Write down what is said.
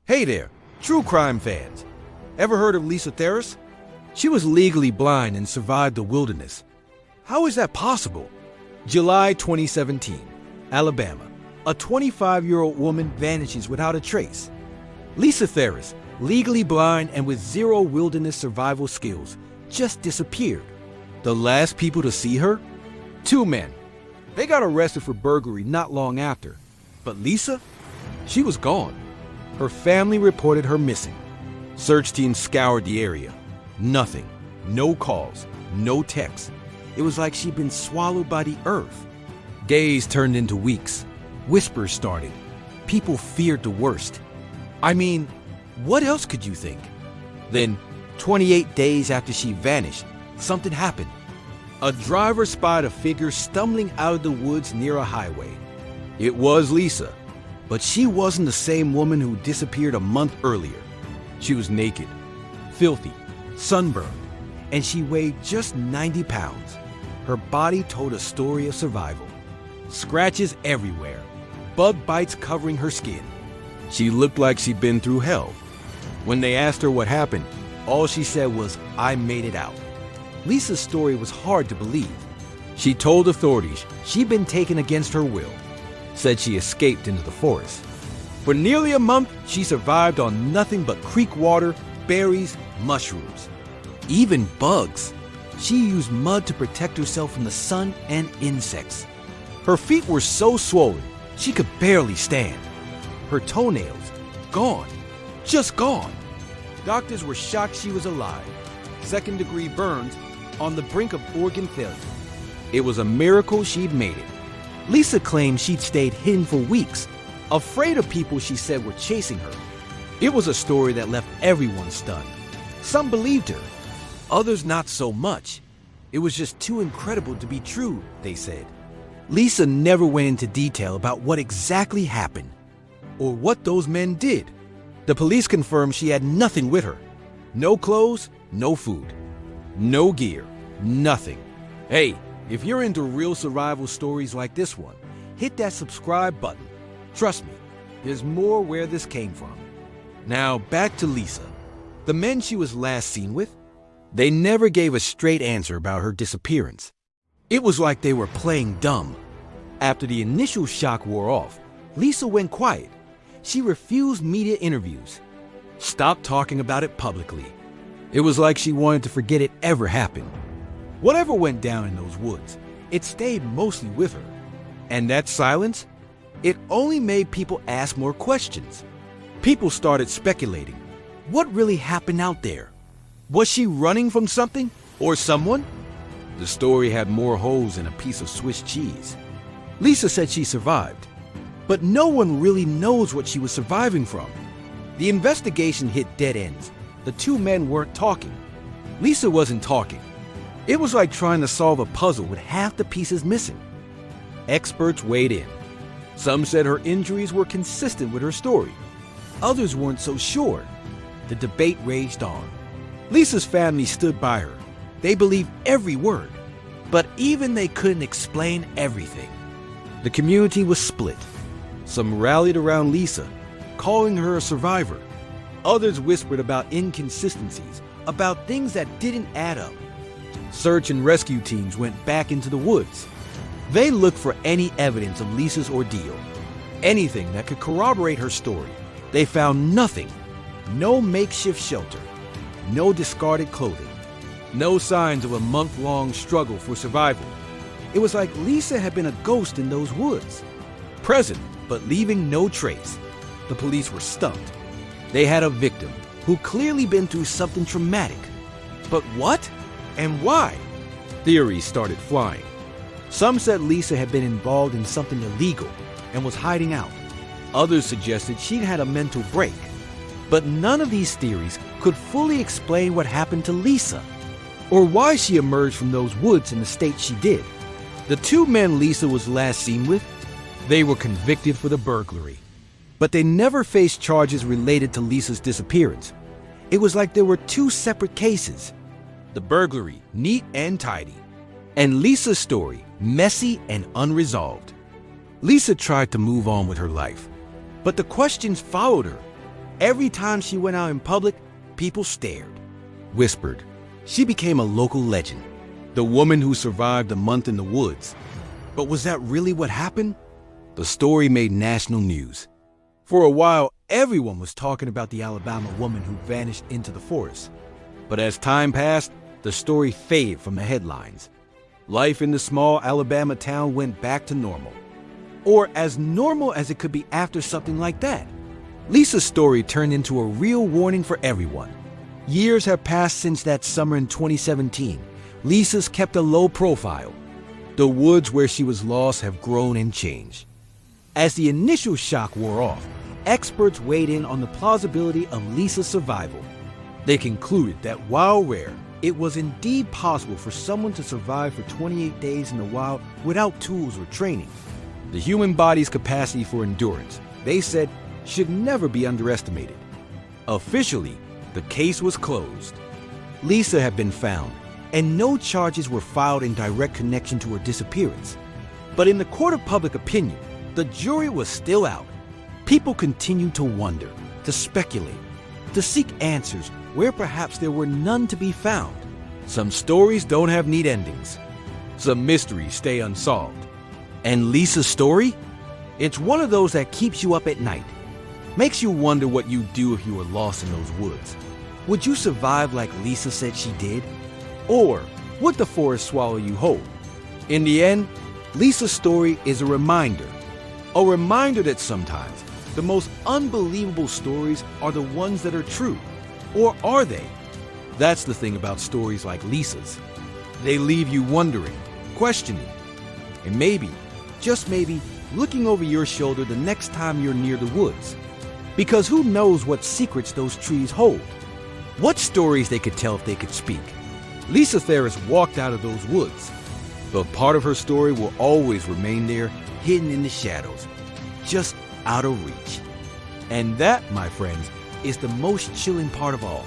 Hey there, true crime fans. Ever heard of Lisa Theris? She was legally blind and survived the wilderness. How is that possible? July 2017, Alabama. A 25-year-old woman vanishes without a trace. Lisa Theris, legally blind and with zero wilderness survival skills, just disappeared. The last people to see her? Two men. They got arrested for burglary not long after. But Lisa? She was gone. Her family reported her missing. Search teams scoured the area. Nothing. No calls. No texts. It was like she'd been swallowed by the earth. Days turned into weeks. Whispers started. People feared the worst. I mean, what else could you think? Then, 28 days after she vanished, something happened. A driver spied a figure stumbling out of the woods near a highway. It was Lisa. But she wasn't the same woman who disappeared a month earlier. She was naked, filthy, sunburned, and she weighed just 90 pounds. Her body told a story of survival. Scratches everywhere, bug bites covering her skin. She looked like she'd been through hell. When they asked her what happened, all she said was, "I made it out." Lisa's story was hard to believe. She told authorities she'd been taken against her will. Said she escaped into the forest. For nearly a month, she survived on nothing but creek water, berries, mushrooms, even bugs. She used mud to protect herself from the sun and insects. Her feet were so swollen, she could barely stand. Her toenails, gone, just gone. Doctors were shocked she was alive. Second-degree burns, on the brink of organ failure. It was a miracle she'd made it. Lisa claimed she'd stayed hidden for weeks, afraid of people she said were chasing her. It was a story that left everyone stunned. Some believed her, others not so much. It was just too incredible to be true, they said. Lisa never went into detail about what exactly happened or what those men did. The police confirmed she had nothing with her. No clothes, no food, no gear, nothing. Hey, if you're into real survival stories like this one, hit that subscribe button. Trust me, there's more where this came from. Now, back to Lisa. The men she was last seen with, they never gave a straight answer about her disappearance. It was like they were playing dumb. After the initial shock wore off, Lisa went quiet. She refused media interviews, stopped talking about it publicly. It was like she wanted to forget it ever happened. Whatever went down in those woods, it stayed mostly with her. And that silence, it only made people ask more questions. People started speculating. What really happened out there? Was she running from something or someone? The story had more holes than a piece of Swiss cheese. Lisa said she survived, but no one really knows what she was surviving from. The investigation hit dead ends. The two men weren't talking. Lisa wasn't talking. It was like trying to solve a puzzle with half the pieces missing. Experts weighed in. Some said her injuries were consistent with her story. Others weren't so sure. The debate raged on. Lisa's family stood by her. They believed every word. But even they couldn't explain everything. The community was split. Some rallied around Lisa, calling her a survivor. Others whispered about inconsistencies, about things that didn't add up. Search and rescue teams went back into the woods. They looked for any evidence of Lisa's ordeal, anything that could corroborate her story. They found nothing. No makeshift shelter, no discarded clothing, no signs of a month-long struggle for survival. It was like Lisa had been a ghost in those woods, present but leaving no trace. The police were stumped. They had a victim who clearly been through something traumatic. But what? And why? Theories started flying. Some said Lisa had been involved in something illegal and was hiding out. Others suggested she'd had a mental break. But none of these theories could fully explain what happened to Lisa, or why she emerged from those woods in the state she did. The two men Lisa was last seen with, they were convicted for the burglary. But they never faced charges related to Lisa's disappearance. It was like there were two separate cases. The burglary, neat and tidy. And Lisa's story, messy and unresolved. Lisa tried to move on with her life, but the questions followed her. Every time she went out in public, people stared, whispered. She became a local legend, the woman who survived a month in the woods. But was that really what happened? The story made national news. For a while, everyone was talking about the Alabama woman who vanished into the forest. But as time passed, the story faded from the headlines. Life in the small Alabama town went back to normal. Or as normal as it could be after something like that. Lisa's story turned into a real warning for everyone. Years have passed since that summer in 2017. Lisa's kept a low profile. The woods where she was lost have grown and changed. As the initial shock wore off, experts weighed in on the plausibility of Lisa's survival. They concluded that while rare, it was indeed possible for someone to survive for 28 days in the wild without tools or training. The human body's capacity for endurance, they said, should never be underestimated. Officially, the case was closed. Lisa had been found, and no charges were filed in direct connection to her disappearance. But in the court of public opinion, the jury was still out. People continued to wonder, to speculate, to seek answers where perhaps there were none to be found. Some stories don't have neat endings. Some mysteries stay unsolved. And Lisa's story? It's one of those that keeps you up at night. Makes you wonder what you'd do if you were lost in those woods. Would you survive like Lisa said she did? Or would the forest swallow you whole? In the end, Lisa's story is a reminder that sometimes the most unbelievable stories are the ones that are true. Or are they? That's the thing about stories like Lisa's. They leave you wondering, questioning, and maybe, just maybe, looking over your shoulder the next time you're near the woods. Because who knows what secrets those trees hold? What stories they could tell if they could speak? Lisa Theris walked out of those woods, but part of her story will always remain there, hidden in the shadows, just out of reach. And that, my friends, is the most chilling part of all.